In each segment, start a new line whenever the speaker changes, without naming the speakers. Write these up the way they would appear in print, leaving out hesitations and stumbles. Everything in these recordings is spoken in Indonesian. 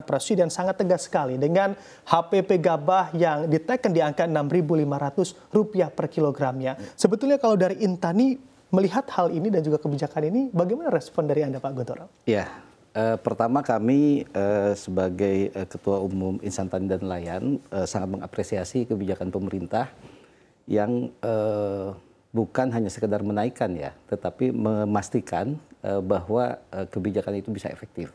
Presiden sangat tegas sekali dengan HPP gabah yang diteken di angka Rp6.500 per kilogramnya. Sebetulnya kalau dari Intani melihat hal ini dan juga kebijakan ini, bagaimana respon dari Anda, Pak Guntur?
Ya, pertama kami sebagai Ketua Umum Insan Tani dan Nelayan sangat mengapresiasi kebijakan pemerintah yang bukan hanya sekedar menaikkan ya, tetapi memastikan bahwa kebijakan itu bisa efektif.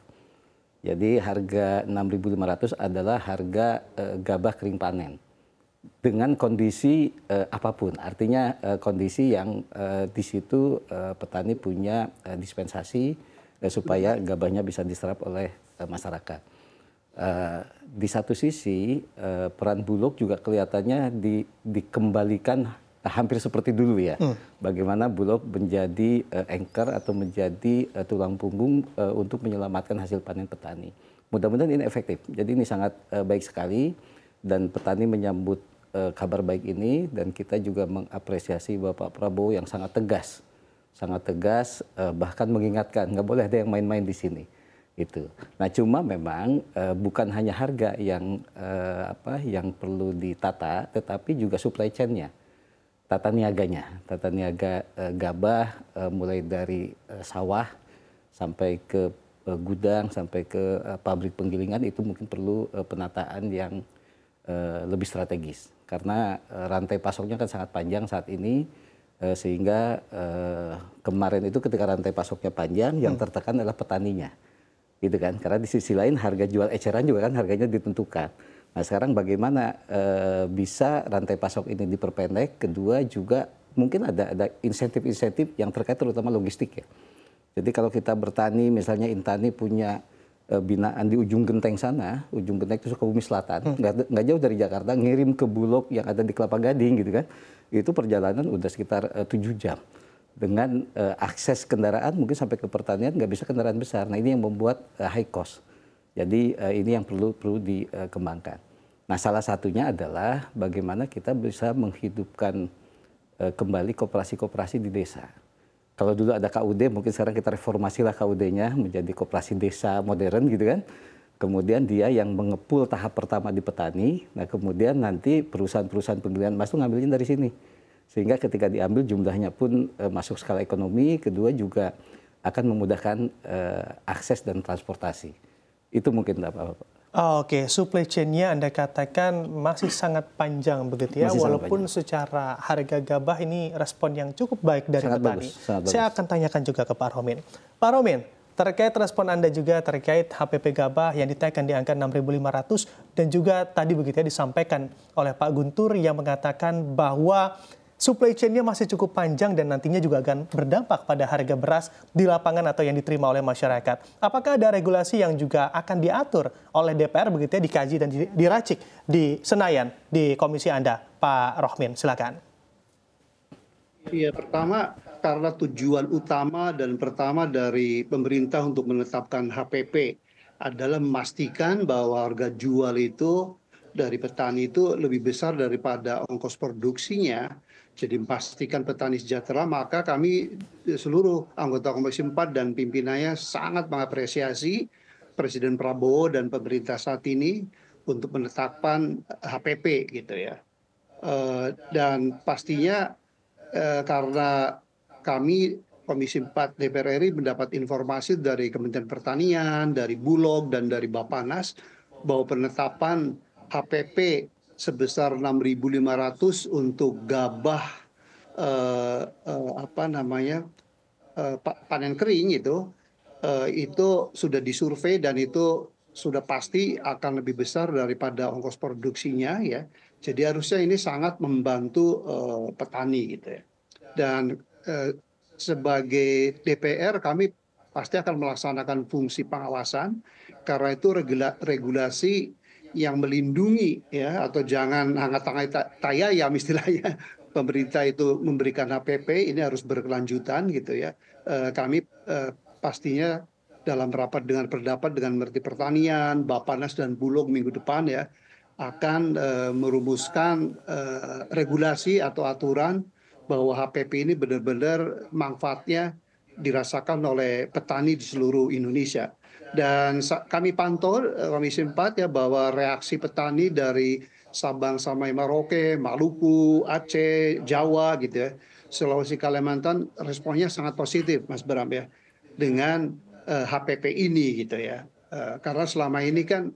Jadi harga 6.500 adalah harga gabah kering panen dengan kondisi apapun. Artinya kondisi yang di situ petani punya dispensasi supaya gabahnya bisa diserap oleh masyarakat. Di satu sisi peran Bulog juga kelihatannya dikembalikan hampir seperti dulu ya. Bagaimana Bulog menjadi anchor atau menjadi tulang punggung untuk menyelamatkan hasil panen petani. Mudah-mudahan ini efektif. Jadi ini sangat baik sekali dan petani menyambut kabar baik ini dan kita juga mengapresiasi Bapak Prabowo yang sangat tegas bahkan mengingatkan nggak boleh ada yang main-main di sini. Gitu. Nah cuma memang bukan hanya harga yang perlu ditata, tetapi juga supply chain-nya. Tata niaga gabah mulai dari sawah sampai ke gudang sampai ke pabrik penggilingan itu mungkin perlu penataan yang lebih strategis karena rantai pasoknya kan sangat panjang saat ini sehingga kemarin itu ketika rantai pasoknya panjang yang tertekan adalah petaninya gitu kan, karena di sisi lain harga jual eceran juga kan harganya ditentukan. Nah sekarang bagaimana bisa rantai pasok ini diperpendek, kedua juga mungkin ada insentif-insentif yang terkait terutama logistik ya. Jadi kalau kita bertani misalnya Intani punya binaan di ujung genteng sana, ujung genteng itu Sukabumi Selatan, nggak jauh dari Jakarta, ngirim ke Bulog yang ada di Kelapa Gading gitu kan, itu perjalanan udah sekitar 7 jam. Dengan akses kendaraan mungkin sampai ke pertanian nggak bisa kendaraan besar, nah ini yang membuat high cost. Jadi ini yang perlu dikembangkan. Nah salah satunya adalah bagaimana kita bisa menghidupkan kembali koperasi-koperasi di desa. Kalau dulu ada KUD, mungkin sekarang kita reformasilah KUD-nya menjadi koperasi desa modern gitu kan. Kemudian dia yang mengepul tahap pertama di petani, nah kemudian nanti perusahaan-perusahaan penggilingan emas itu ngambilnya dari sini. Sehingga ketika diambil jumlahnya pun masuk skala ekonomi, kedua juga akan memudahkan akses dan transportasi. Itu mungkin Bapak.
Oke, supply chain-nya Anda katakan masih sangat panjang begitu ya, walaupun secara harga gabah ini respon yang cukup baik dari petani. Saya akan tanyakan juga ke Pak Rohmin. Pak Rohmin, terkait respon Anda juga terkait HPP gabah yang ditekan di angka 6.500 dan juga tadi begitu ya disampaikan oleh Pak Guntur yang mengatakan bahwa supply chain-nya masih cukup panjang dan nantinya juga akan berdampak pada harga beras di lapangan atau yang diterima oleh masyarakat. Apakah ada regulasi yang juga akan diatur oleh DPR begitu ya, dikaji dan diracik di Senayan, di komisi Anda, Pak Rohmin? Silakan.
Iya, pertama karena tujuan utama dan pertama dari pemerintah untuk menetapkan HPP adalah memastikan bahwa harga jual itu dari petani itu lebih besar daripada ongkos produksinya. Jadi memastikan petani sejahtera, maka kami seluruh anggota Komisi 4 dan pimpinannya sangat mengapresiasi Presiden Prabowo dan pemerintah saat ini untuk menetapkan HPP gitu ya. Dan pastinya karena kami Komisi 4 DPR RI mendapat informasi dari Kementerian Pertanian, dari Bulog dan dari Bappenas bahwa penetapan HPP sebesar 6.500 untuk gabah panen kering itu sudah disurvei dan itu sudah pasti akan lebih besar daripada ongkos produksinya ya. Jadi harusnya ini sangat membantu petani gitu ya. Dan sebagai DPR kami pasti akan melaksanakan fungsi pengawasan karena itu regulasi yang melindungi ya, atau jangan hangat-hangat tayayam istilahnya. Pemerintah itu memberikan HPP ini harus berkelanjutan gitu ya. Kami pastinya dalam rapat dengan pendapat dengan Menteri Pertanian, Bappenas dan Bulog minggu depan ya akan merumuskan regulasi atau aturan bahwa HPP ini benar-benar manfaatnya dirasakan oleh petani di seluruh Indonesia. Dan kami pantau Komisi 4 ya bahwa reaksi petani dari Sabang sampai Merauke, Maluku, Aceh, Jawa gitu ya, Sulawesi, Kalimantan responnya sangat positif Mas Bram ya dengan HPP ini gitu ya. Karena selama ini kan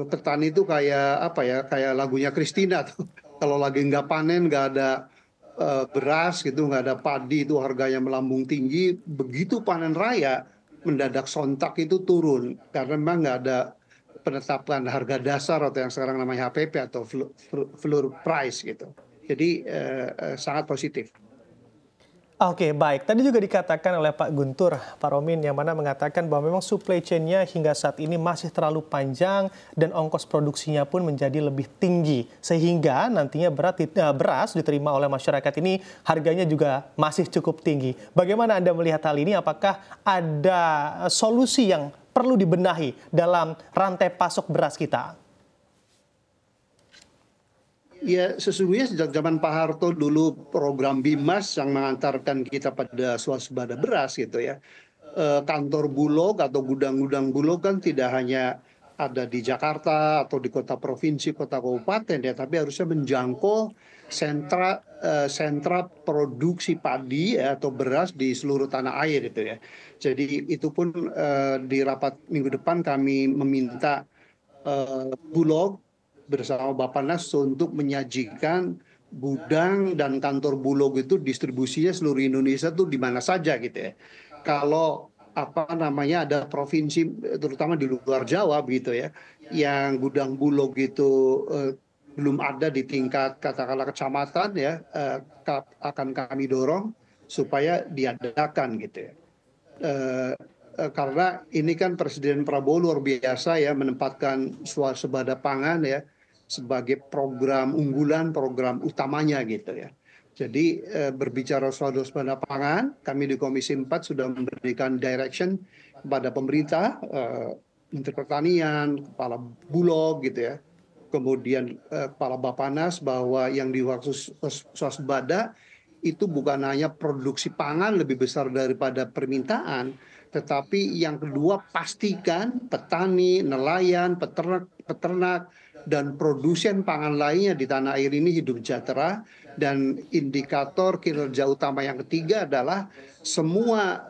petani itu kayak apa ya, kayak lagunya Christina tuh. Kalau lagi nggak panen, nggak ada beras gitu, nggak ada padi itu harganya melambung tinggi. Begitu panen raya mendadak sontak itu turun karena memang nggak ada penetapan harga dasar atau yang sekarang namanya HPP atau floor price gitu. Jadi sangat positif.
Oke, baik. Tadi juga dikatakan oleh Pak Guntur, Pak Romin, yang mana mengatakan bahwa memang supply chain-nya hingga saat ini masih terlalu panjang dan ongkos produksinya pun menjadi lebih tinggi. Sehingga nantinya beras diterima oleh masyarakat ini harganya juga masih cukup tinggi. Bagaimana Anda melihat hal ini? Apakah ada solusi yang perlu dibenahi dalam rantai pasok beras kita?
Ya sesungguhnya sejak zaman Pak Harto dulu program Bimas yang mengantarkan kita pada swasembada beras gitu ya. Kantor Bulog atau gudang-gudang Bulog kan tidak hanya ada di Jakarta atau di kota provinsi, kota kabupaten ya, tapi harusnya menjangkau sentra produksi padi ya, atau beras di seluruh tanah air itu ya. Jadi itu pun di rapat minggu depan kami meminta Bulog bersama Bappenas untuk menyajikan gudang dan kantor Bulog itu distribusinya seluruh Indonesia tuh di mana saja gitu ya. Kalau ada provinsi terutama di luar Jawa begitu ya, yang gudang Bulog itu belum ada di tingkat katakanlah kecamatan ya, akan kami dorong supaya diadakan gitu ya. Karena ini kan Presiden Prabowo luar biasa ya menempatkan swasembada pangan ya sebagai program unggulan, program utamanya gitu ya. Jadi berbicara soal swasembada pangan, kami di Komisi 4 sudah memberikan direction kepada pemerintah, Menteri Pertanian, Kepala Bulog gitu ya, kemudian Kepala Bappenas bahwa yang dimaksud swasembada itu bukan hanya produksi pangan lebih besar daripada permintaan, tetapi yang kedua pastikan petani, nelayan, peternak dan produsen pangan lainnya di tanah air ini hidup sejahtera. Dan indikator kinerja utama yang ketiga adalah semua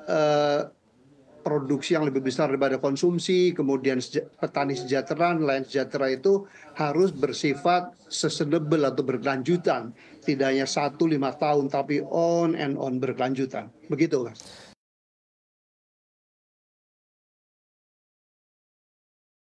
produksi yang lebih besar daripada konsumsi, kemudian petani sejahtera, nelayan sejahtera itu harus bersifat sustainable atau berkelanjutan. Tidak hanya 1-5 tahun, tapi on and on berkelanjutan. Begitu, Mas.